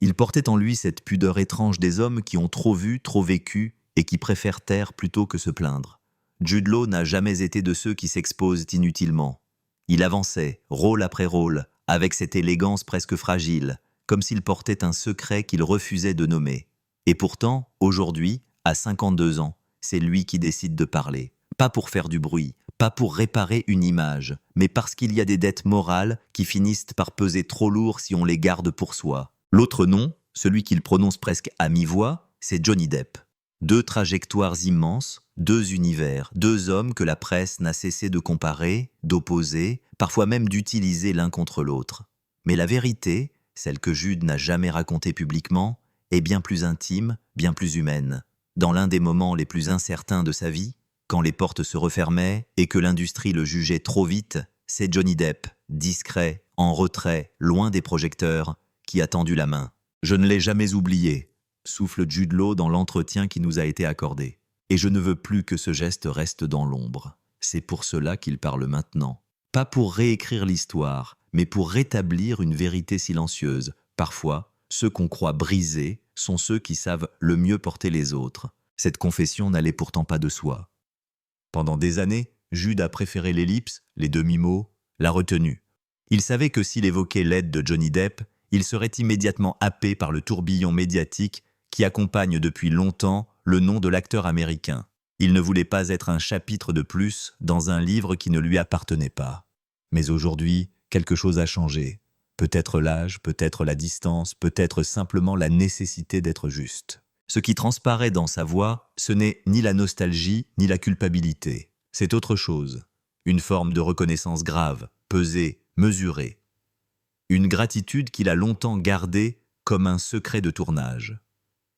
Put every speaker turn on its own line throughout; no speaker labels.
Il portait en lui cette pudeur étrange des hommes qui ont trop vu, trop vécu et qui préfèrent taire plutôt que se plaindre. Jude Law n'a jamais été de ceux qui s'exposent inutilement. Il avançait, rôle après rôle, avec cette élégance presque fragile, comme s'il portait un secret qu'il refusait de nommer. Et pourtant, aujourd'hui, à 52 ans, c'est lui qui décide de parler. Pas pour faire du bruit, pas pour réparer une image, mais parce qu'il y a des dettes morales qui finissent par peser trop lourd si on les garde pour soi. L'autre nom, celui qu'il prononce presque à mi-voix, c'est Johnny Depp. Deux trajectoires immenses, deux univers, deux hommes que la presse n'a cessé de comparer, d'opposer, parfois même d'utiliser l'un contre l'autre. Mais la vérité, celle que Jude n'a jamais racontée publiquement, est bien plus intime, bien plus humaine. Dans l'un des moments les plus incertains de sa vie, quand les portes se refermaient et que l'industrie le jugeait trop vite, c'est Johnny Depp, discret, en retrait, loin des projecteurs, qui a tendu la main. « Je ne l'ai jamais oublié », souffle Jude Law dans l'entretien qui nous a été accordé. « Et je ne veux plus que ce geste reste dans l'ombre. C'est pour cela qu'il parle maintenant. Pas pour réécrire l'histoire, mais pour rétablir une vérité silencieuse. Parfois, ceux qu'on croit brisés sont ceux qui savent le mieux porter les autres. » Cette confession n'allait pourtant pas de soi. Pendant des années, Jude a préféré l'ellipse, les demi-mots, la retenue. Il savait que s'il évoquait l'aide de Johnny Depp, il serait immédiatement happé par le tourbillon médiatique qui accompagne depuis longtemps le nom de l'acteur américain. Il ne voulait pas être un chapitre de plus dans un livre qui ne lui appartenait pas. Mais aujourd'hui, quelque chose a changé. Peut-être l'âge, peut-être la distance, peut-être simplement la nécessité d'être juste. Ce qui transparaît dans sa voix, ce n'est ni la nostalgie, ni la culpabilité. C'est autre chose. Une forme de reconnaissance grave, pesée, mesurée. Une gratitude qu'il a longtemps gardée comme un secret de tournage.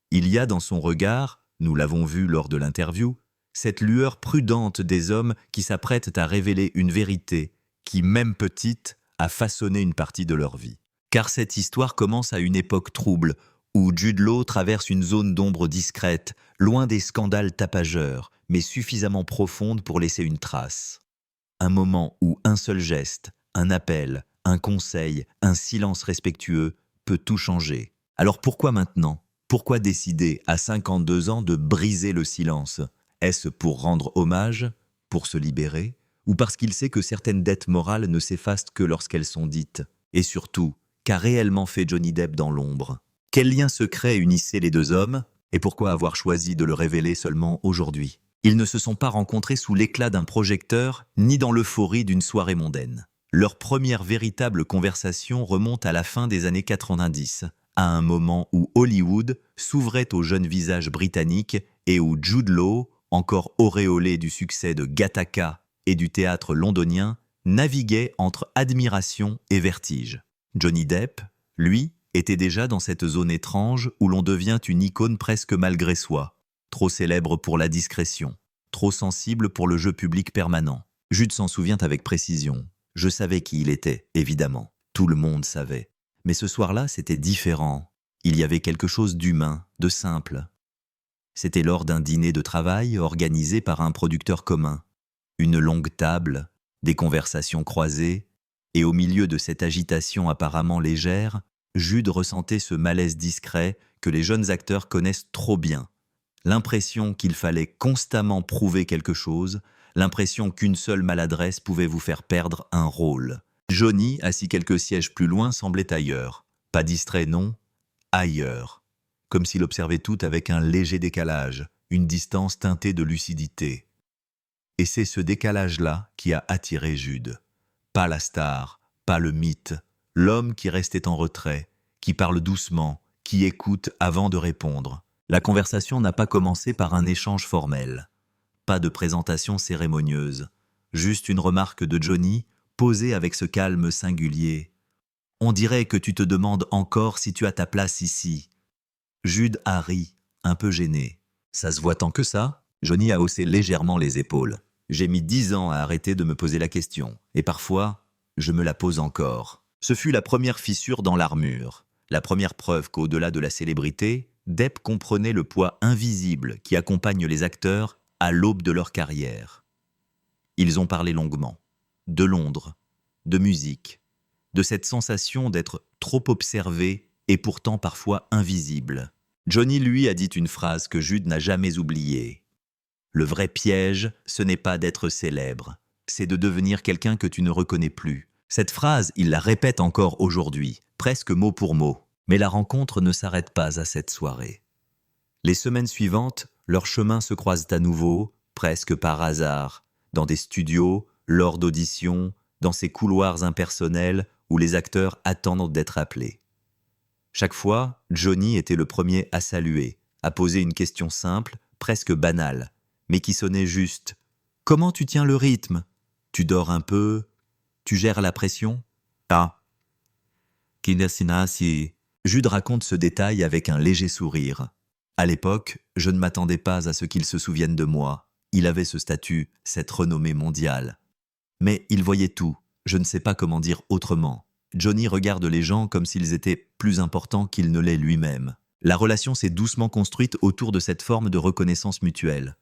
Il y a dans son regard, nous l'avons vu lors de l'interview, cette lueur prudente des hommes qui s'apprêtent à révéler une vérité qui, même petite, a façonné une partie de leur vie. Car cette histoire commence à une époque trouble, où Jude Law traverse une zone d'ombre discrète, loin des scandales tapageurs, mais suffisamment profonde pour laisser une trace. Un moment où un seul geste, un appel, un conseil, un silence respectueux peut tout changer. Alors pourquoi maintenant ? Pourquoi décider à 52 ans de briser le silence ? Est-ce pour rendre hommage ? Pour se libérer ? Ou parce qu'il sait que certaines dettes morales ne s'effacent que lorsqu'elles sont dites ? Et surtout, qu'a réellement fait Johnny Depp dans l'ombre ? Quel lien secret unissait les deux hommes ? Et pourquoi avoir choisi de le révéler seulement aujourd'hui ? Ils ne se sont pas rencontrés sous l'éclat d'un projecteur, ni dans l'euphorie d'une soirée mondaine. Leur première véritable conversation remonte à la fin des années 90, à un moment où Hollywood s'ouvrait aux jeunes visages britanniques et où Jude Law, encore auréolé du succès de Gattaca et du théâtre londonien, naviguait entre admiration et vertige. Johnny Depp, lui, était déjà dans cette zone étrange où l'on devient une icône presque malgré soi, trop célèbre pour la discrétion, trop sensible pour le jeu public permanent. Jude s'en souvient avec précision. Je savais qui il était, évidemment. Tout le monde savait. Mais ce soir-là, c'était différent. Il y avait quelque chose d'humain, de simple. C'était lors d'un dîner de travail organisé par un producteur commun. Une longue table, des conversations croisées, et au milieu de cette agitation apparemment légère, Jude ressentait ce malaise discret que les jeunes acteurs connaissent trop bien. L'impression qu'il fallait constamment prouver quelque chose, l'impression qu'une seule maladresse pouvait vous faire perdre un rôle. Johnny, assis quelques sièges plus loin, semblait ailleurs. Pas distrait, non, ailleurs. Comme s'il observait tout avec un léger décalage, une distance teintée de lucidité. Et c'est ce décalage-là qui a attiré Jude. Pas la star, pas le mythe, l'homme qui restait en retrait, qui parle doucement, qui écoute avant de répondre. La conversation n'a pas commencé par un échange formel. Pas de présentation cérémonieuse. Juste une remarque de Johnny, posée avec ce calme singulier. « On dirait que tu te demandes encore si tu as ta place ici. » Jude a ri, un peu gêné. « Ça se voit tant que ça ?» Johnny a haussé légèrement les épaules. « J'ai mis 10 ans à arrêter de me poser la question. Et parfois, je me la pose encore. » Ce fut la première fissure dans l'armure. La première preuve qu'au-delà de la célébrité, Depp comprenait le poids invisible qui accompagne les acteurs à l'aube de leur carrière. Ils ont parlé longuement. De Londres, de musique, de cette sensation d'être trop observé et pourtant parfois invisible. Johnny, lui, a dit une phrase que Jude n'a jamais oubliée. Le vrai piège, ce n'est pas d'être célèbre, c'est de devenir quelqu'un que tu ne reconnais plus. Cette phrase, il la répète encore aujourd'hui, presque mot pour mot. Mais la rencontre ne s'arrête pas à cette soirée. Les semaines suivantes, leurs chemins se croisent à nouveau, presque par hasard, dans des studios, lors d'auditions, dans ces couloirs impersonnels où les acteurs attendent d'être appelés. Chaque fois, Johnny était le premier à saluer, à poser une question simple, presque banale, mais qui sonnait juste. « Comment tu tiens le rythme ? Tu dors un peu ? Tu gères la pression ? » Ah. Kindersinasi. Jude raconte ce détail avec un léger sourire. À l'époque, je ne m'attendais pas à ce qu'il se souvienne de moi. Il avait ce statut, cette renommée mondiale. Mais il voyait tout, je ne sais pas comment dire autrement. Johnny regarde les gens comme s'ils étaient plus importants qu'il ne l'est lui-même. La relation s'est doucement construite autour de cette forme de reconnaissance mutuelle.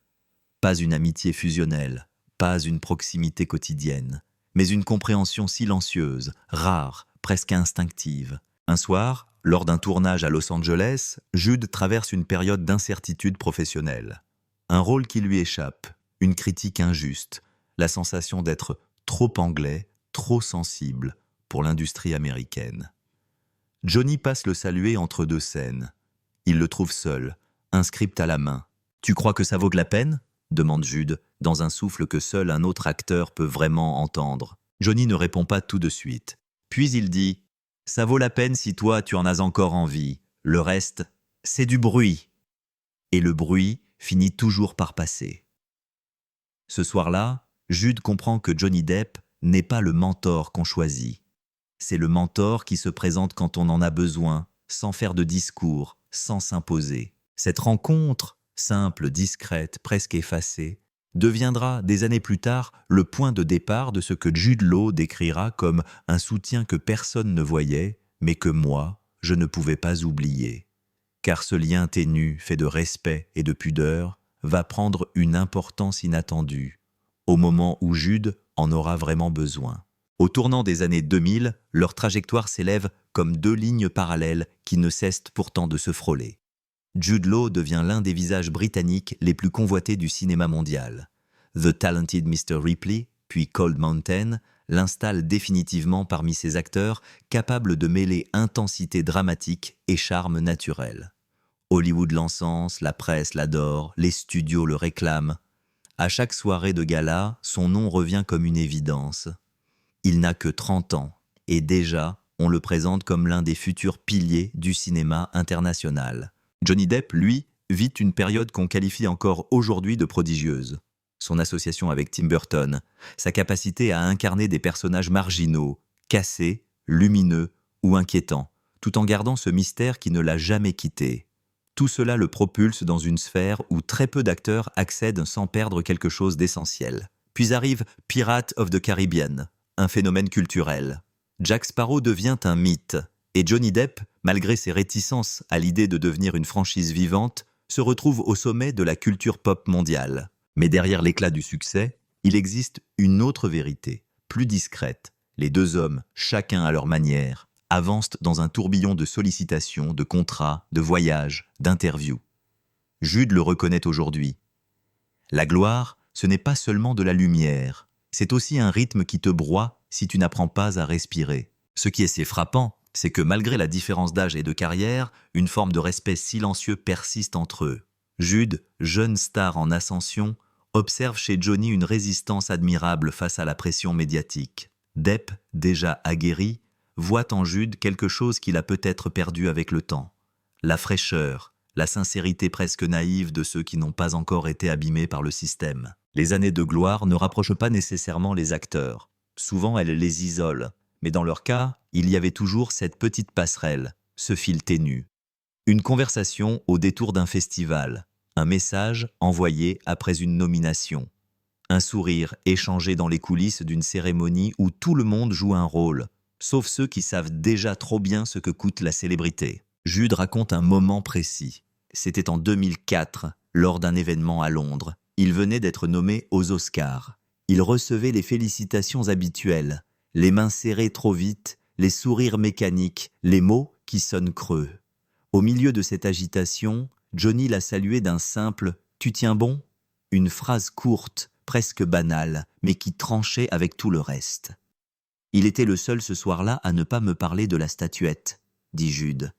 Pas une amitié fusionnelle, pas une proximité quotidienne, mais une compréhension silencieuse, rare, presque instinctive. Un soir, lors d'un tournage à Los Angeles, Jude traverse une période d'incertitude professionnelle. Un rôle qui lui échappe, une critique injuste, la sensation d'être trop anglais, trop sensible pour l'industrie américaine. Johnny passe le saluer entre deux scènes. Il le trouve seul, un script à la main. « Tu crois que ça vaut de la peine ?» demande Jude, dans un souffle que seul un autre acteur peut vraiment entendre. Johnny ne répond pas tout de suite. Puis il dit « Ça vaut la peine si toi tu en as encore envie. Le reste, c'est du bruit. » Et le bruit finit toujours par passer. Ce soir-là, Jude comprend que Johnny Depp n'est pas le mentor qu'on choisit. C'est le mentor qui se présente quand on en a besoin, sans faire de discours, sans s'imposer. Cette rencontre, simple, discrète, presque effacée, deviendra, des années plus tard, le point de départ de ce que Jude Law décrira comme un soutien que personne ne voyait, mais que moi, je ne pouvais pas oublier. Car ce lien ténu, fait de respect et de pudeur, va prendre une importance inattendue, au moment où Jude en aura vraiment besoin. Au tournant des années 2000, leur trajectoire s'élève comme deux lignes parallèles qui ne cessent pourtant de se frôler. Jude Law devient l'un des visages britanniques les plus convoités du cinéma mondial. The Talented Mr. Ripley, puis Cold Mountain, l'installe définitivement parmi ces acteurs capables de mêler intensité dramatique et charme naturel. Hollywood l'encense, la presse l'adore, les studios le réclament. À chaque soirée de gala, son nom revient comme une évidence. Il n'a que 30 ans, et déjà, on le présente comme l'un des futurs piliers du cinéma international. Johnny Depp, lui, vit une période qu'on qualifie encore aujourd'hui de prodigieuse. Son association avec Tim Burton, sa capacité à incarner des personnages marginaux, cassés, lumineux ou inquiétants, tout en gardant ce mystère qui ne l'a jamais quitté. Tout cela le propulse dans une sphère où très peu d'acteurs accèdent sans perdre quelque chose d'essentiel. Puis arrive Pirates of the Caribbean, un phénomène culturel. Jack Sparrow devient un mythe, et Johnny Depp, malgré ses réticences à l'idée de devenir une franchise vivante, se retrouve au sommet de la culture pop mondiale. Mais derrière l'éclat du succès, il existe une autre vérité, plus discrète. Les deux hommes, chacun à leur manière, avancent dans un tourbillon de sollicitations, de contrats, de voyages, d'interviews. Jude le reconnaît aujourd'hui. La gloire, ce n'est pas seulement de la lumière, c'est aussi un rythme qui te broie si tu n'apprends pas à respirer. Ce qui est si frappant, c'est que malgré la différence d'âge et de carrière, une forme de respect silencieux persiste entre eux. Jude, jeune star en ascension, observe chez Johnny une résistance admirable face à la pression médiatique. Depp, déjà aguerri, voit en Jude quelque chose qu'il a peut-être perdu avec le temps. La fraîcheur, la sincérité presque naïve de ceux qui n'ont pas encore été abîmés par le système. Les années de gloire ne rapprochent pas nécessairement les acteurs. Souvent, elles les isolent. Mais dans leur cas, il y avait toujours cette petite passerelle, ce fil ténu. Une conversation au détour d'un festival, un message envoyé après une nomination, un sourire échangé dans les coulisses d'une cérémonie où tout le monde joue un rôle, sauf ceux qui savent déjà trop bien ce que coûte la célébrité. Jude raconte un moment précis. C'était en 2004, lors d'un événement à Londres. Il venait d'être nommé aux Oscars. Il recevait les félicitations habituelles, les mains serrées trop vite, les sourires mécaniques, les mots qui sonne creux. Au milieu de cette agitation, Johnny l'a salué d'un simple « Tu tiens bon ?» Une phrase courte, presque banale, mais qui tranchait avec tout le reste. « Il était le seul ce soir-là à ne pas me parler de la statuette, » dit Jude.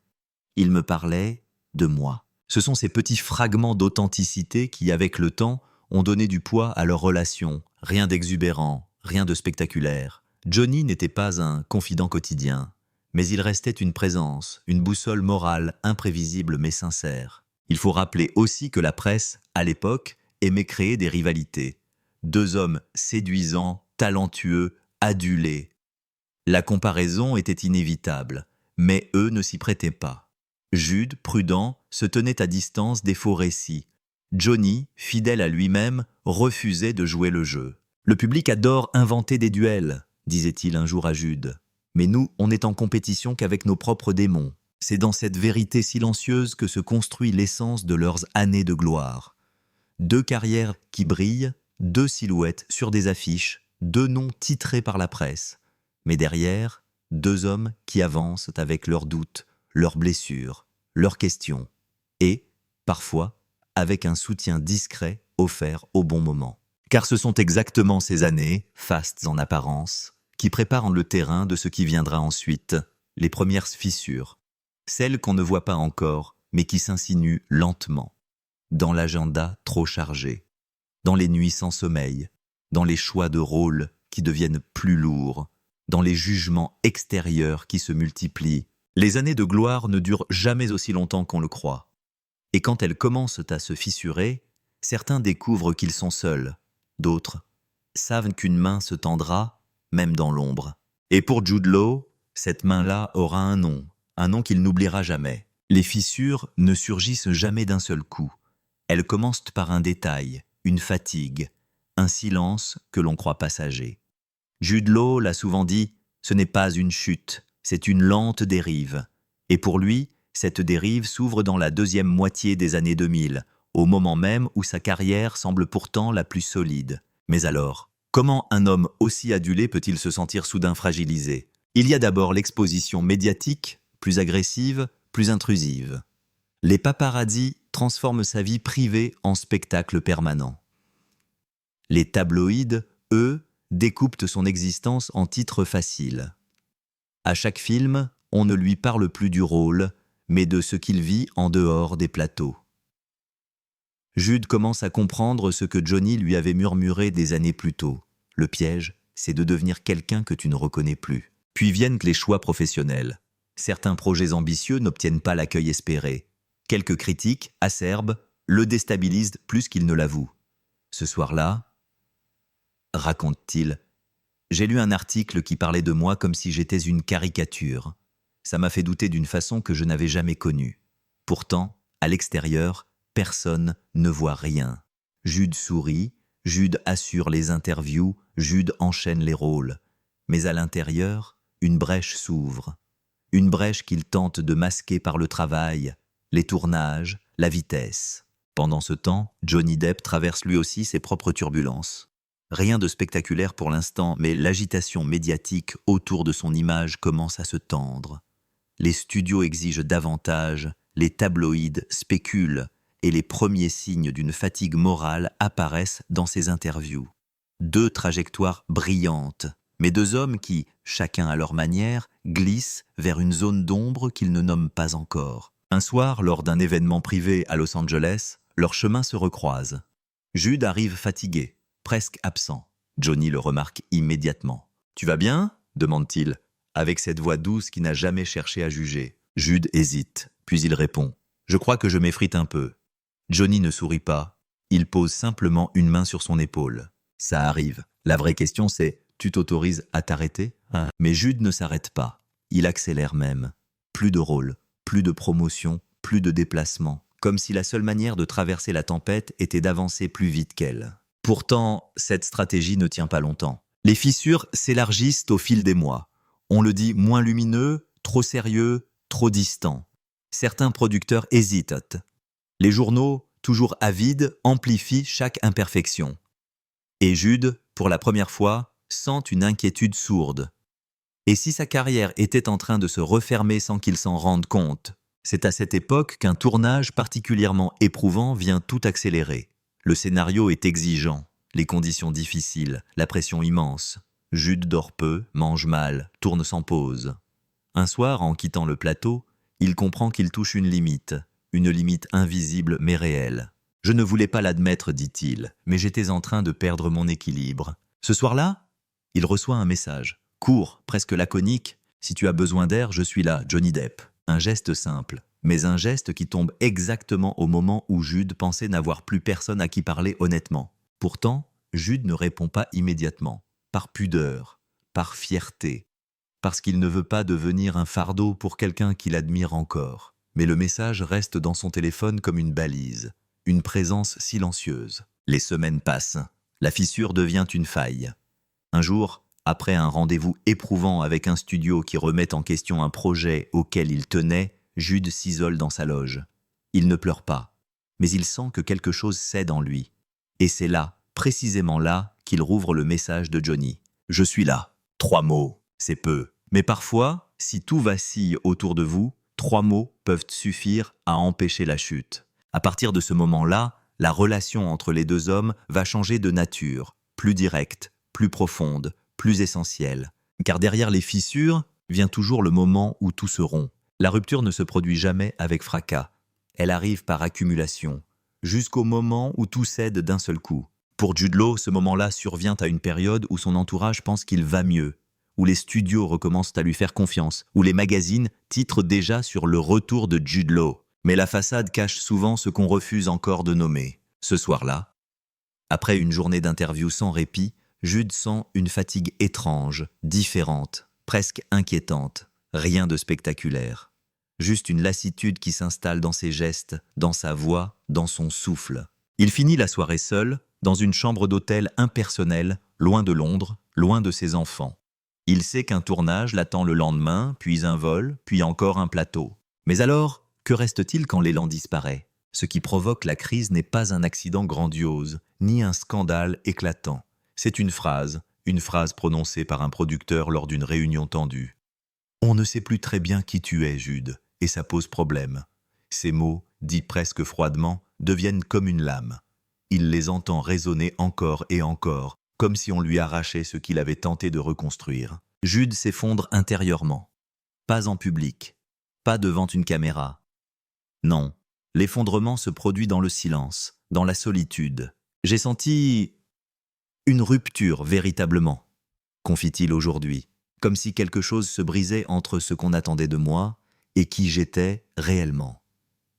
Il me parlait de moi. Ce sont ces petits fragments d'authenticité qui, avec le temps, ont donné du poids à leur relation. Rien d'exubérant, rien de spectaculaire. Johnny n'était pas un confident quotidien, mais il restait une présence, une boussole morale imprévisible mais sincère. Il faut rappeler aussi que la presse, à l'époque, aimait créer des rivalités. Deux hommes séduisants, talentueux, adulés. La comparaison était inévitable, mais eux ne s'y prêtaient pas. Jude, prudent, se tenait à distance des faux récits. Johnny, fidèle à lui-même, refusait de jouer le jeu. « Le public adore inventer des duels », disait-il un jour à Jude. « Mais nous, on n'est en compétition qu'avec nos propres démons. C'est dans cette vérité silencieuse que se construit l'essence de leurs années de gloire. Deux carrières qui brillent, deux silhouettes sur des affiches, deux noms titrés par la presse. Mais derrière, deux hommes qui avancent avec leurs doutes, leurs blessures, leurs questions, et, parfois, avec un soutien discret offert au bon moment. Car ce sont exactement ces années, fastes en apparence, qui préparent le terrain de ce qui viendra ensuite, les premières fissures, celles qu'on ne voit pas encore, mais qui s'insinuent lentement, dans l'agenda trop chargé, dans les nuits sans sommeil, dans les choix de rôles qui deviennent plus lourds, dans les jugements extérieurs qui se multiplient. Les années de gloire ne durent jamais aussi longtemps qu'on le croit. Et quand elles commencent à se fissurer, certains découvrent qu'ils sont seuls, d'autres savent qu'une main se tendra, même dans l'ombre. Et pour Jude Law, cette main-là aura un nom qu'il n'oubliera jamais. Les fissures ne surgissent jamais d'un seul coup. Elles commencent par un détail, une fatigue, un silence que l'on croit passager. Jude Law l'a souvent dit, ce n'est pas une chute, c'est une lente dérive. Et pour lui, cette dérive s'ouvre dans la deuxième moitié des années 2000, au moment même où sa carrière semble pourtant la plus solide. Mais alors, comment un homme aussi adulé peut-il se sentir soudain fragilisé? Il y a d'abord l'exposition médiatique, plus agressive, plus intrusive. Les paparazzis transforment sa vie privée en spectacle permanent. Les tabloïds, eux, découpent son existence en titres faciles. À chaque film, on ne lui parle plus du rôle, mais de ce qu'il vit en dehors des plateaux. Jude commence à comprendre ce que Johnny lui avait murmuré des années plus tôt. Le piège, c'est de devenir quelqu'un que tu ne reconnais plus. Puis viennent les choix professionnels. Certains projets ambitieux n'obtiennent pas l'accueil espéré. Quelques critiques, acerbes, le déstabilisent plus qu'il ne l'avoue. Ce soir-là, raconte-t-il, j'ai lu un article qui parlait de moi comme si j'étais une caricature. Ça m'a fait douter d'une façon que je n'avais jamais connue. Pourtant, à l'extérieur, personne ne voit rien. Jude sourit, Jude assure les interviews, Jude enchaîne les rôles. Mais à l'intérieur, une brèche s'ouvre. Une brèche qu'il tente de masquer par le travail, les tournages, la vitesse. Pendant ce temps, Johnny Depp traverse lui aussi ses propres turbulences. Rien de spectaculaire pour l'instant, mais l'agitation médiatique autour de son image commence à se tendre. Les studios exigent davantage, les tabloïds spéculent, et les premiers signes d'une fatigue morale apparaissent dans ses interviews. Deux trajectoires brillantes, mais deux hommes qui, chacun à leur manière, glissent vers une zone d'ombre qu'ils ne nomment pas encore. Un soir, lors d'un événement privé à Los Angeles, leurs chemins se recroisent. Jude arrive fatigué, presque absent. Johnny le remarque immédiatement. « Tu vas bien ?» demande-t-il, avec cette voix douce qui n'a jamais cherché à juger. Jude hésite, puis il répond « Je crois que je m'effrite un peu. » Johnny ne sourit pas. Il pose simplement une main sur son épaule. Ça arrive. La vraie question c'est « Tu t'autorises à t'arrêter ?» Mais Jude ne s'arrête pas. Il accélère même. Plus de rôle, plus de promotion, plus de déplacement. Comme si la seule manière de traverser la tempête était d'avancer plus vite qu'elle. Pourtant, cette stratégie ne tient pas longtemps. Les fissures s'élargissent au fil des mois. On le dit moins lumineux, trop sérieux, trop distant. Certains producteurs hésitent. Les journaux, toujours avides, amplifient chaque imperfection. Et Jude, pour la première fois, sent une inquiétude sourde. Et si sa carrière était en train de se refermer sans qu'il s'en rende compte? C'est à cette époque qu'un tournage particulièrement éprouvant vient tout accélérer. Le scénario est exigeant, les conditions difficiles, la pression immense. Jude dort peu, mange mal, tourne sans pause. Un soir, en quittant le plateau, il comprend qu'il touche une limite invisible mais réelle. « Je ne voulais pas l'admettre, dit-il, mais j'étais en train de perdre mon équilibre. » Ce soir-là, il reçoit un message, court, presque laconique. « Si tu as besoin d'air, je suis là, Johnny Depp. » Un geste simple, mais un geste qui tombe exactement au moment où Jude pensait n'avoir plus personne à qui parler honnêtement. Pourtant, Jude ne répond pas immédiatement, par pudeur, par fierté, parce qu'il ne veut pas devenir un fardeau pour quelqu'un qu'il admire encore. Mais le message reste dans son téléphone comme une balise, une présence silencieuse. Les semaines passent, la fissure devient une faille. Un jour, après un rendez-vous éprouvant avec un studio qui remet en question un projet auquel il tenait, Jude s'isole dans sa loge. Il ne pleure pas, mais il sent que quelque chose cède en lui. Et c'est là, précisément là, qu'il rouvre le message de Johnny. « Je suis là. » 3 mots, c'est peu. Mais parfois, si tout vacille autour de vous, 3 mots peuvent suffire à empêcher la chute. À partir de ce moment-là, la relation entre les deux hommes va changer de nature, plus directe, plus profonde, plus essentielle. Car derrière les fissures vient toujours le moment où tout se rompt. La rupture ne se produit jamais avec fracas. Elle arrive par accumulation, jusqu'au moment où tout cède d'un seul coup. Pour Jude Law, ce moment-là survient à une période où son entourage pense qu'il va mieux, où les studios recommencent à lui faire confiance, où les magazines titrent déjà sur le retour de Jude Law. Mais la façade cache souvent ce qu'on refuse encore de nommer. Ce soir-là, après une journée d'interview sans répit, Jude sent une fatigue étrange, différente, presque inquiétante. Rien de spectaculaire. Juste une lassitude qui s'installe dans ses gestes, dans sa voix, dans son souffle. Il finit la soirée seul, dans une chambre d'hôtel impersonnelle, loin de Londres, loin de ses enfants. Il sait qu'un tournage l'attend le lendemain, puis un vol, puis encore un plateau. Mais alors, que reste-t-il quand l'élan disparaît? Ce qui provoque la crise n'est pas un accident grandiose, ni un scandale éclatant. C'est une phrase prononcée par un producteur lors d'une réunion tendue. « On ne sait plus très bien qui tu es, Jude, et ça pose problème. » Ces mots, dits presque froidement, deviennent comme une lame. Il les entend résonner encore et encore, comme si on lui arrachait ce qu'il avait tenté de reconstruire. Jude s'effondre intérieurement. Pas en public, pas devant une caméra. Non, l'effondrement se produit dans le silence, dans la solitude. « J'ai senti une rupture véritablement, » confie-t-il aujourd'hui, comme si quelque chose se brisait entre ce qu'on attendait de moi et qui j'étais réellement.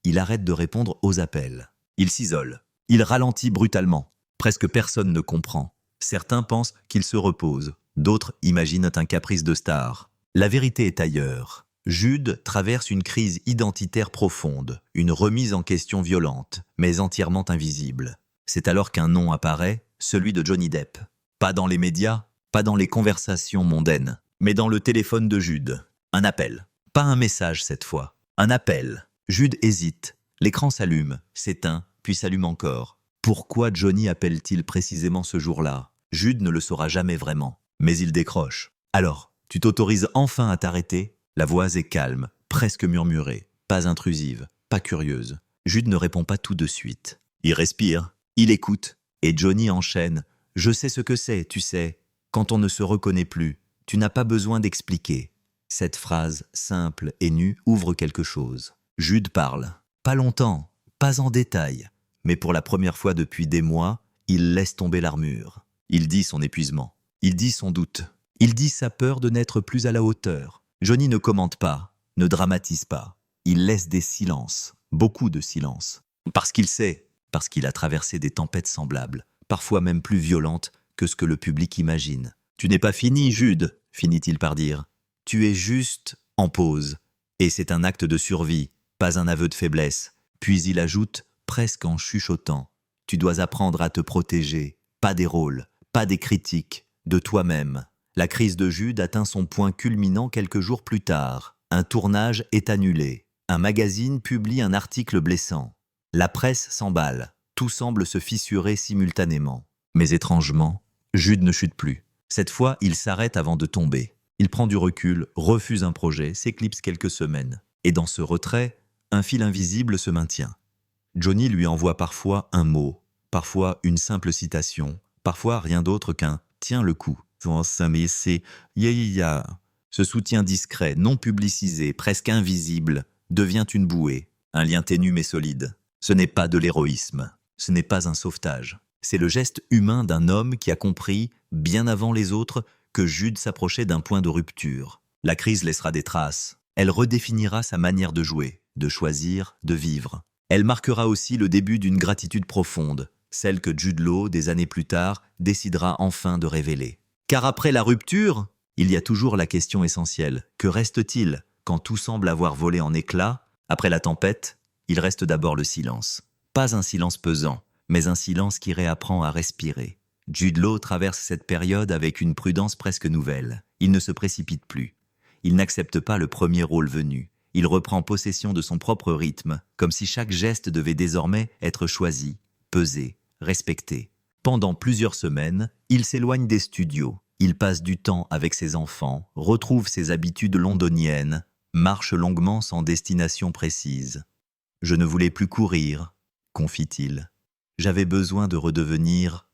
Il arrête de répondre aux appels. Il s'isole. Il ralentit brutalement. Presque personne ne comprend. Certains pensent qu'il se repose. D'autres imaginent un caprice de star. La vérité est ailleurs. Jude traverse une crise identitaire profonde, une remise en question violente, mais entièrement invisible. C'est alors qu'un nom apparaît, celui de Johnny Depp. Pas dans les médias, pas dans les conversations mondaines, mais dans le téléphone de Jude. Un appel. Pas un message cette fois. Un appel. Jude hésite. L'écran s'allume, s'éteint, puis s'allume encore. Pourquoi Johnny appelle-t-il précisément ce jour-là? Jude ne le saura jamais vraiment. Mais il décroche. « Alors, tu t'autorises enfin à t'arrêter ?» La voix est calme, presque murmurée, pas intrusive, pas curieuse. Jude ne répond pas tout de suite. Il respire, il écoute, et Johnny enchaîne. « Je sais ce que c'est, tu sais. Quand on ne se reconnaît plus, tu n'as pas besoin d'expliquer. » Cette phrase, simple et nue, ouvre quelque chose. Jude parle. Pas longtemps, pas en détail. Mais pour la première fois depuis des mois, il laisse tomber l'armure. Il dit son épuisement. Il dit son doute. Il dit sa peur de n'être plus à la hauteur. Johnny ne commente pas, ne dramatise pas. Il laisse des silences, beaucoup de silences. Parce qu'il sait, parce qu'il a traversé des tempêtes semblables, parfois même plus violentes que ce que le public imagine. « Tu n'es pas fini, Jude », finit-il par dire. « Tu es juste en pause. » Et c'est un acte de survie, pas un aveu de faiblesse. Puis il ajoute, presque en chuchotant, « Tu dois apprendre à te protéger, pas des rôles, pas des critiques, de toi-même. » La crise de Jude atteint son point culminant quelques jours plus tard. Un tournage est annulé. Un magazine publie un article blessant. La presse s'emballe. Tout semble se fissurer simultanément. Mais étrangement, Jude ne chute plus. Cette fois, il s'arrête avant de tomber. Il prend du recul, refuse un projet, s'éclipse quelques semaines. Et dans ce retrait, un fil invisible se maintient. Johnny lui envoie parfois un mot, parfois une simple citation, parfois rien d'autre qu'un « tiens le coup ». C'est ya. Ce soutien discret, non publicisé, presque invisible, devient une bouée, un lien ténu mais solide. Ce n'est pas de l'héroïsme, ce n'est pas un sauvetage. C'est le geste humain d'un homme qui a compris, bien avant les autres, que Jude s'approchait d'un point de rupture. La crise laissera des traces. Elle redéfinira sa manière de jouer, de choisir, de vivre. Elle marquera aussi le début d'une gratitude profonde, celle que Jude Law, des années plus tard, décidera enfin de révéler. Car après la rupture, il y a toujours la question essentielle. Que reste-t-il quand tout semble avoir volé en éclats? Après la tempête, il reste d'abord le silence. Pas un silence pesant, mais un silence qui réapprend à respirer. Jude Law traverse cette période avec une prudence presque nouvelle. Il ne se précipite plus. Il n'accepte pas le premier rôle venu. Il reprend possession de son propre rythme, comme si chaque geste devait désormais être choisi, pesé, respecté. Pendant plusieurs semaines, il s'éloigne des studios. Il passe du temps avec ses enfants, retrouve ses habitudes londoniennes, marche longuement sans destination précise. « Je ne voulais plus courir », confie-t-il. « J'avais besoin de redevenir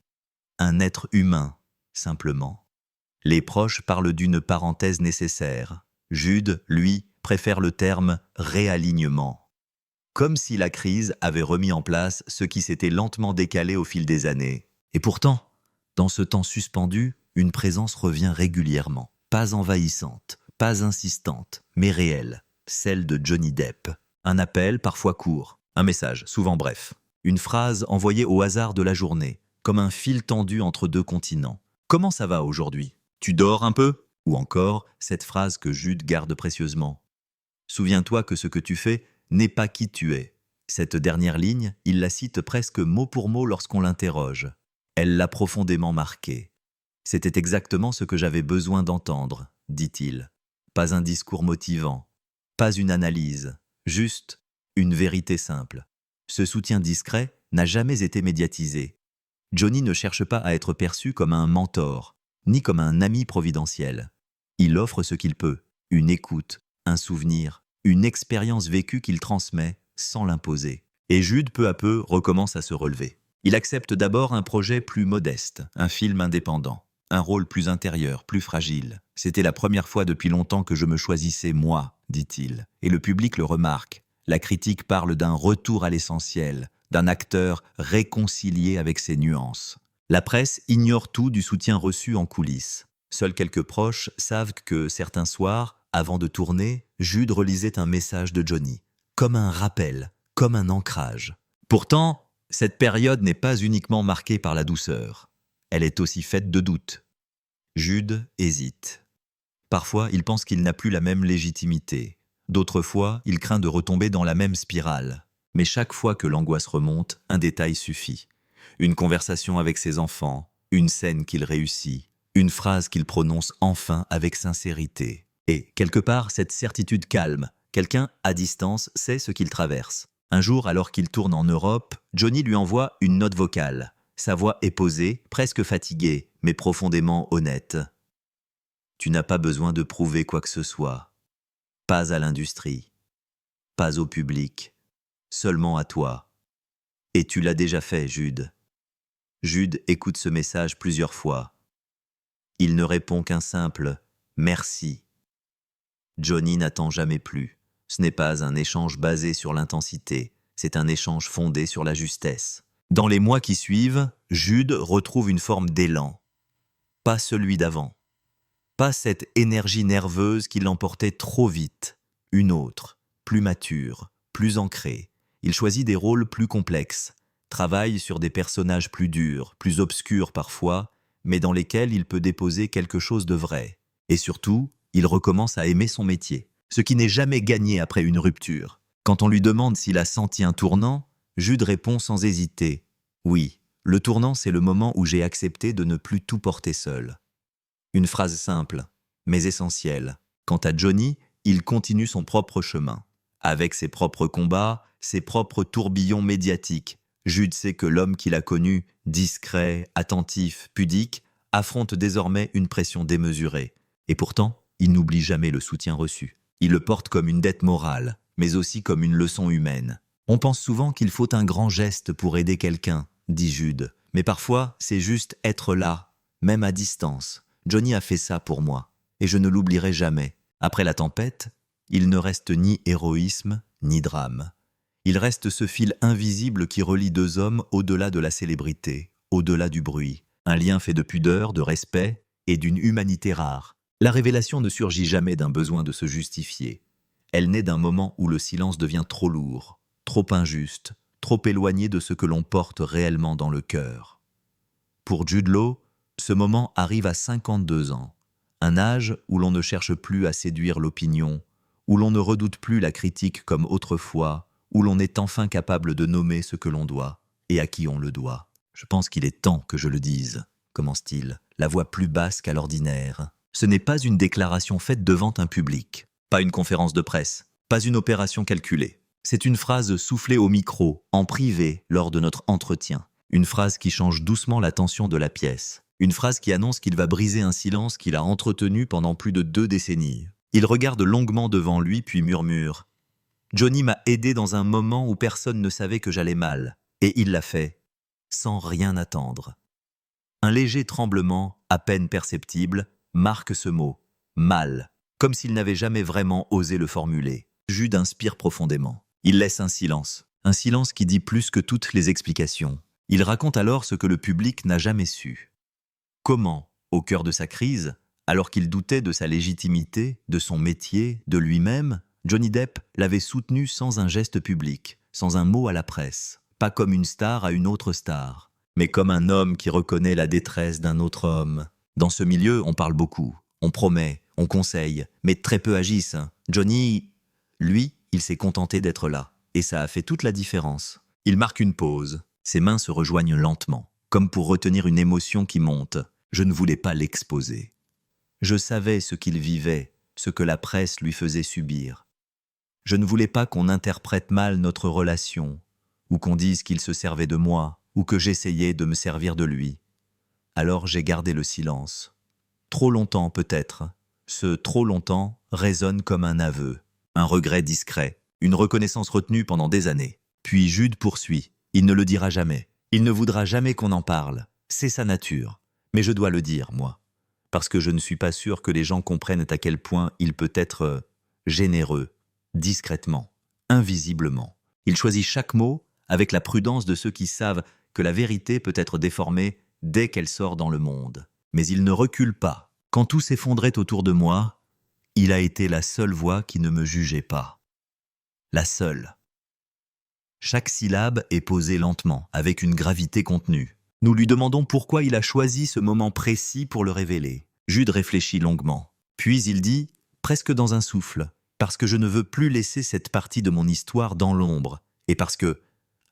un être humain, simplement. » Les proches parlent d'une parenthèse nécessaire. Jude, lui, préfère le terme « réalignement ». Comme si la crise avait remis en place ce qui s'était lentement décalé au fil des années. Et pourtant, dans ce temps suspendu, une présence revient régulièrement. Pas envahissante, pas insistante, mais réelle. Celle de Johnny Depp. Un appel, parfois court. Un message, souvent bref. Une phrase envoyée au hasard de la journée, comme un fil tendu entre deux continents. « Comment ça va aujourd'hui ? Tu dors un peu ?» Ou encore, cette phrase que Jude garde précieusement. « Souviens-toi que ce que tu fais n'est pas qui tu es. » Cette dernière ligne, il la cite presque mot pour mot lorsqu'on l'interroge. Elle l'a profondément marqué. « C'était exactement ce que j'avais besoin d'entendre, » dit-il. Pas un discours motivant, pas une analyse, juste une vérité simple. Ce soutien discret n'a jamais été médiatisé. Johnny ne cherche pas à être perçu comme un mentor, ni comme un ami providentiel. Il offre ce qu'il peut, une écoute, un souvenir, une expérience vécue qu'il transmet sans l'imposer. Et Jude, peu à peu, recommence à se relever. Il accepte d'abord un projet plus modeste, un film indépendant, un rôle plus intérieur, plus fragile. « C'était la première fois depuis longtemps que je me choisissais moi », dit-il. Et le public le remarque. La critique parle d'un retour à l'essentiel, d'un acteur réconcilié avec ses nuances. La presse ignore tout du soutien reçu en coulisses. Seuls quelques proches savent que certains soirs, avant de tourner, Jude relisait un message de Johnny, comme un rappel, comme un ancrage. Pourtant, cette période n'est pas uniquement marquée par la douceur. Elle est aussi faite de doutes. Jude hésite. Parfois, il pense qu'il n'a plus la même légitimité. D'autres fois, il craint de retomber dans la même spirale. Mais chaque fois que l'angoisse remonte, un détail suffit. Une conversation avec ses enfants, une scène qu'il réussit, une phrase qu'il prononce enfin avec sincérité. Et, quelque part, cette certitude calme. Quelqu'un, à distance, sait ce qu'il traverse. Un jour, alors qu'il tourne en Europe, Johnny lui envoie une note vocale. Sa voix est posée, presque fatiguée, mais profondément honnête. « Tu n'as pas besoin de prouver quoi que ce soit. Pas à l'industrie. Pas au public. Seulement à toi. Et tu l'as déjà fait, Jude. » Jude écoute ce message plusieurs fois. Il ne répond qu'un simple « merci ». Johnny n'attend jamais plus. Ce n'est pas un échange basé sur l'intensité, c'est un échange fondé sur la justesse. Dans les mois qui suivent, Jude retrouve une forme d'élan. Pas celui d'avant. Pas cette énergie nerveuse qui l'emportait trop vite. Une autre, plus mature, plus ancrée. Il choisit des rôles plus complexes, travaille sur des personnages plus durs, plus obscurs parfois, mais dans lesquels il peut déposer quelque chose de vrai. Et surtout, il recommence à aimer son métier, ce qui n'est jamais gagné après une rupture. Quand on lui demande s'il a senti un tournant, Jude répond sans hésiter « Oui, le tournant c'est le moment où j'ai accepté de ne plus tout porter seul. » Une phrase simple, mais essentielle. Quant à Johnny, il continue son propre chemin. Avec ses propres combats, ses propres tourbillons médiatiques. Jude sait que l'homme qu'il a connu, discret, attentif, pudique, affronte désormais une pression démesurée. Et pourtant, il n'oublie jamais le soutien reçu. Il le porte comme une dette morale, mais aussi comme une leçon humaine. On pense souvent qu'il faut un grand geste pour aider quelqu'un, dit Jude. Mais parfois, c'est juste être là, même à distance. Johnny a fait ça pour moi, et je ne l'oublierai jamais. Après la tempête, il ne reste ni héroïsme, ni drame. Il reste ce fil invisible qui relie deux hommes au-delà de la célébrité, au-delà du bruit. Un lien fait de pudeur, de respect et d'une humanité rare. La révélation ne surgit jamais d'un besoin de se justifier. Elle naît d'un moment où le silence devient trop lourd, trop injuste, trop éloigné de ce que l'on porte réellement dans le cœur. Pour Jude Law, ce moment arrive à 52 ans, un âge où l'on ne cherche plus à séduire l'opinion, où l'on ne redoute plus la critique comme autrefois, où l'on est enfin capable de nommer ce que l'on doit et à qui on le doit. Je pense qu'il est temps que je le dise, commence-t-il, la voix plus basse qu'à l'ordinaire. Ce n'est pas une déclaration faite devant un public, pas une conférence de presse, pas une opération calculée. C'est une phrase soufflée au micro, en privé, lors de notre entretien. Une phrase qui change doucement la tension de la pièce. Une phrase qui annonce qu'il va briser un silence qu'il a entretenu pendant plus de 2 décennies. Il regarde longuement devant lui puis murmure. « Johnny m'a aidé dans un moment où personne ne savait que j'allais mal. Et il l'a fait, sans rien attendre. » Un léger tremblement, à peine perceptible, marque ce mot, mal, comme s'il n'avait jamais vraiment osé le formuler. Jude inspire profondément. Il laisse un silence qui dit plus que toutes les explications. Il raconte alors ce que le public n'a jamais su. Comment, au cœur de sa crise, alors qu'il doutait de sa légitimité, de son métier, de lui-même, Johnny Depp l'avait soutenu sans un geste public, sans un mot à la presse, pas comme une star à une autre star, mais comme un homme qui reconnaît la détresse d'un autre homme. Dans ce milieu, on parle beaucoup, on promet, on conseille, mais très peu agissent. Johnny, lui, il s'est contenté d'être là, et ça a fait toute la différence. Il marque une pause, ses mains se rejoignent lentement, comme pour retenir une émotion qui monte. Je ne voulais pas l'exposer. Je savais ce qu'il vivait, ce que la presse lui faisait subir. Je ne voulais pas qu'on interprète mal notre relation, ou qu'on dise qu'il se servait de moi, ou que j'essayais de me servir de lui. Alors j'ai gardé le silence. Trop longtemps peut-être. Ce trop longtemps résonne comme un aveu, un regret discret, une reconnaissance retenue pendant des années. Puis Jude poursuit. Il ne le dira jamais. Il ne voudra jamais qu'on en parle. C'est sa nature. Mais je dois le dire, moi. Parce que je ne suis pas sûr que les gens comprennent à quel point il peut être généreux, discrètement, invisiblement. Il choisit chaque mot avec la prudence de ceux qui savent que la vérité peut être déformée dès qu'elle sort dans le monde. Mais il ne recule pas. Quand tout s'effondrait autour de moi, il a été la seule voix qui ne me jugeait pas. La seule. Chaque syllabe est posée lentement, avec une gravité contenue. Nous lui demandons pourquoi il a choisi ce moment précis pour le révéler. Jude réfléchit longuement. Puis il dit, presque dans un souffle, « Parce que je ne veux plus laisser cette partie de mon histoire dans l'ombre, et parce que,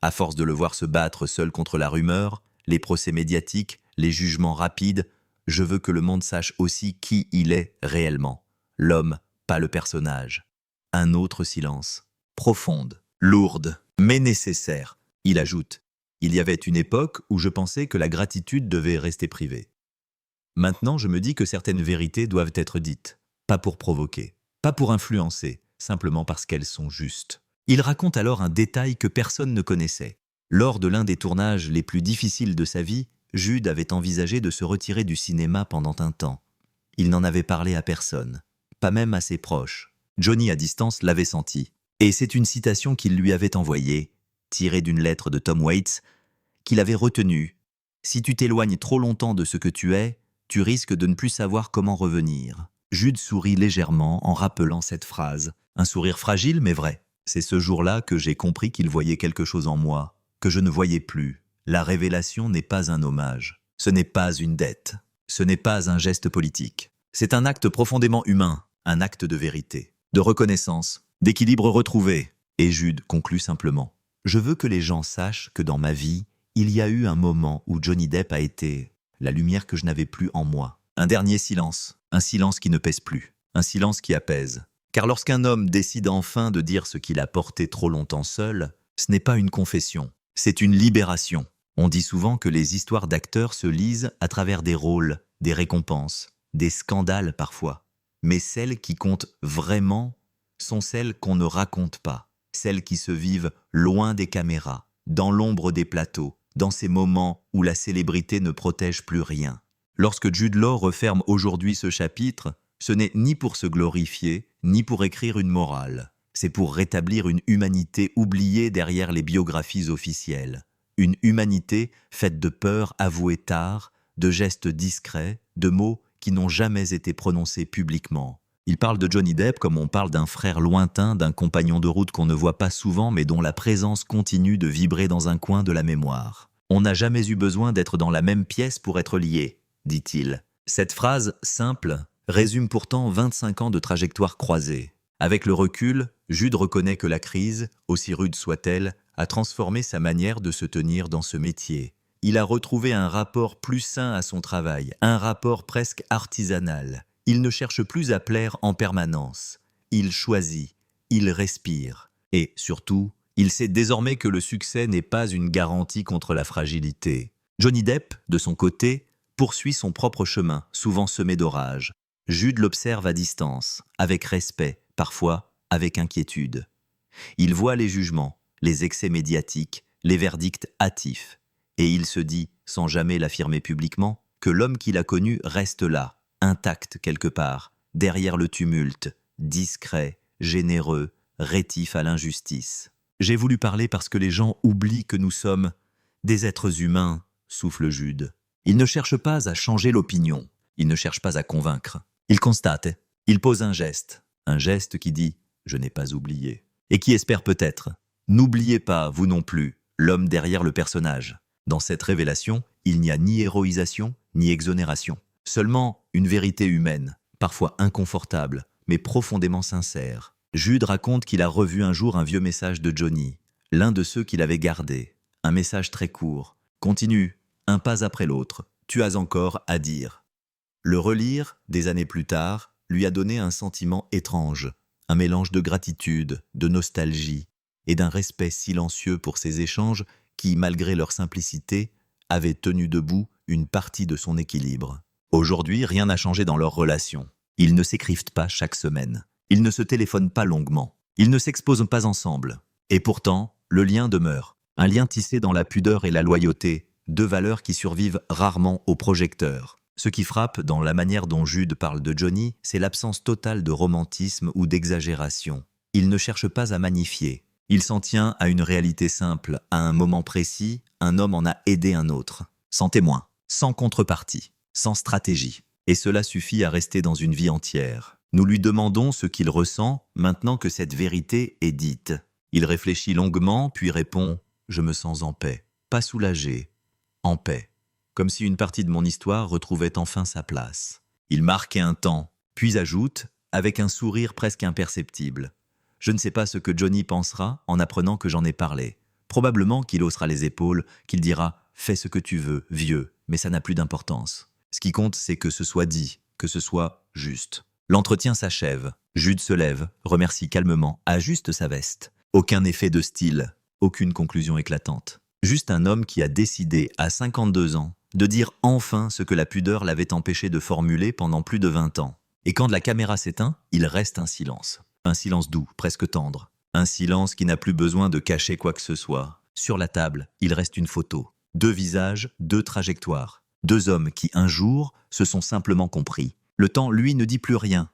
à force de le voir se battre seul contre la rumeur, les procès médiatiques, les jugements rapides, je veux que le monde sache aussi qui il est réellement. L'homme, pas le personnage. » Un autre silence. Profonde, lourde, mais nécessaire. Il ajoute, « Il y avait une époque où je pensais que la gratitude devait rester privée. Maintenant, je me dis que certaines vérités doivent être dites, pas pour provoquer, pas pour influencer, simplement parce qu'elles sont justes. » Il raconte alors un détail que personne ne connaissait. Lors de l'un des tournages les plus difficiles de sa vie, Jude avait envisagé de se retirer du cinéma pendant un temps. Il n'en avait parlé à personne, pas même à ses proches. Johnny à distance l'avait senti. Et c'est une citation qu'il lui avait envoyée, tirée d'une lettre de Tom Waits, qu'il avait retenue. « Si tu t'éloignes trop longtemps de ce que tu es, tu risques de ne plus savoir comment revenir. » Jude sourit légèrement en rappelant cette phrase. Un sourire fragile mais vrai. C'est ce jour-là que j'ai compris qu'il voyait quelque chose en moi, que je ne voyais plus. La révélation n'est pas un hommage. Ce n'est pas une dette. Ce n'est pas un geste politique. C'est un acte profondément humain, un acte de vérité, de reconnaissance, d'équilibre retrouvé. Et Jude conclut simplement. Je veux que les gens sachent que dans ma vie, il y a eu un moment où Johnny Depp a été la lumière que je n'avais plus en moi. Un dernier silence, un silence qui ne pèse plus, un silence qui apaise. Car lorsqu'un homme décide enfin de dire ce qu'il a porté trop longtemps seul, ce n'est pas une confession, c'est une libération. On dit souvent que les histoires d'acteurs se lisent à travers des rôles, des récompenses, des scandales parfois. Mais celles qui comptent vraiment sont celles qu'on ne raconte pas, celles qui se vivent loin des caméras, dans l'ombre des plateaux, dans ces moments où la célébrité ne protège plus rien. Lorsque Jude Law referme aujourd'hui ce chapitre, ce n'est ni pour se glorifier, ni pour écrire une morale. C'est pour rétablir une humanité oubliée derrière les biographies officielles. Une humanité faite de peurs avouées tard, de gestes discrets, de mots qui n'ont jamais été prononcés publiquement. Il parle de Johnny Depp comme on parle d'un frère lointain, d'un compagnon de route qu'on ne voit pas souvent mais dont la présence continue de vibrer dans un coin de la mémoire. On n'a jamais eu besoin d'être dans la même pièce pour être liés, dit-il. Cette phrase simple résume pourtant 25 ans de trajectoire croisée. Avec le recul, Jude reconnaît que la crise, aussi rude soit-elle, a transformé sa manière de se tenir dans ce métier. Il a retrouvé un rapport plus sain à son travail, un rapport presque artisanal. Il ne cherche plus à plaire en permanence. Il choisit, il respire. Et surtout, il sait désormais que le succès n'est pas une garantie contre la fragilité. Johnny Depp, de son côté, poursuit son propre chemin, souvent semé d'orages. Jude l'observe à distance, avec respect, parfois avec inquiétude. Il voit les jugements, les excès médiatiques, les verdicts hâtifs. Et il se dit, sans jamais l'affirmer publiquement, que l'homme qu'il a connu reste là, intact quelque part, derrière le tumulte, discret, généreux, rétif à l'injustice. J'ai voulu parler parce que les gens oublient que nous sommes des êtres humains, souffle Jude. Il ne cherche pas à changer l'opinion, il ne cherche pas à convaincre. Il constate, il pose un geste qui dit « je n'ai pas oublié » et qui espère peut-être « n'oubliez pas, vous non plus, l'homme derrière le personnage ». Dans cette révélation, il n'y a ni héroïsation, ni exonération. Seulement une vérité humaine, parfois inconfortable, mais profondément sincère. Jude raconte qu'il a revu un jour un vieux message de Johnny, l'un de ceux qu'il avait gardé. Un message très court. « Continue, un pas après l'autre, tu as encore à dire. » Le relire, des années plus tard, lui a donné un sentiment étrange, un mélange de gratitude, de nostalgie et d'un respect silencieux pour ces échanges qui, malgré leur simplicité, avaient tenu debout une partie de son équilibre. Aujourd'hui, rien n'a changé dans leur relation. Ils ne s'écrivent pas chaque semaine. Ils ne se téléphonent pas longuement. Ils ne s'exposent pas ensemble. Et pourtant, le lien demeure. Un lien tissé dans la pudeur et la loyauté, deux valeurs qui survivent rarement au projecteur. Ce qui frappe dans la manière dont Jude parle de Johnny, c'est l'absence totale de romantisme ou d'exagération. Il ne cherche pas à magnifier. Il s'en tient à une réalité simple. À un moment précis, un homme en a aidé un autre. Sans témoin, sans contrepartie, sans stratégie. Et cela suffit à rester dans une vie entière. Nous lui demandons ce qu'il ressent maintenant que cette vérité est dite. Il réfléchit longuement, puis répond « Je me sens en paix, pas soulagé, en paix. » Comme si une partie de mon histoire retrouvait enfin sa place. Il marque un temps, puis ajoute, avec un sourire presque imperceptible. Je ne sais pas ce que Johnny pensera en apprenant que j'en ai parlé. Probablement qu'il haussera les épaules, qu'il dira « Fais ce que tu veux, vieux, mais ça n'a plus d'importance. » Ce qui compte, c'est que ce soit dit, que ce soit juste. L'entretien s'achève. Jude se lève, remercie calmement, ajuste sa veste. Aucun effet de style, aucune conclusion éclatante. Juste un homme qui a décidé, à 52 ans, de dire enfin ce que la pudeur l'avait empêché de formuler pendant plus de 20 ans. Et quand la caméra s'éteint, il reste un silence. Un silence doux, presque tendre. Un silence qui n'a plus besoin de cacher quoi que ce soit. Sur la table, il reste une photo. Deux visages, deux trajectoires. Deux hommes qui, un jour, se sont simplement compris. Le temps, lui, ne dit plus rien.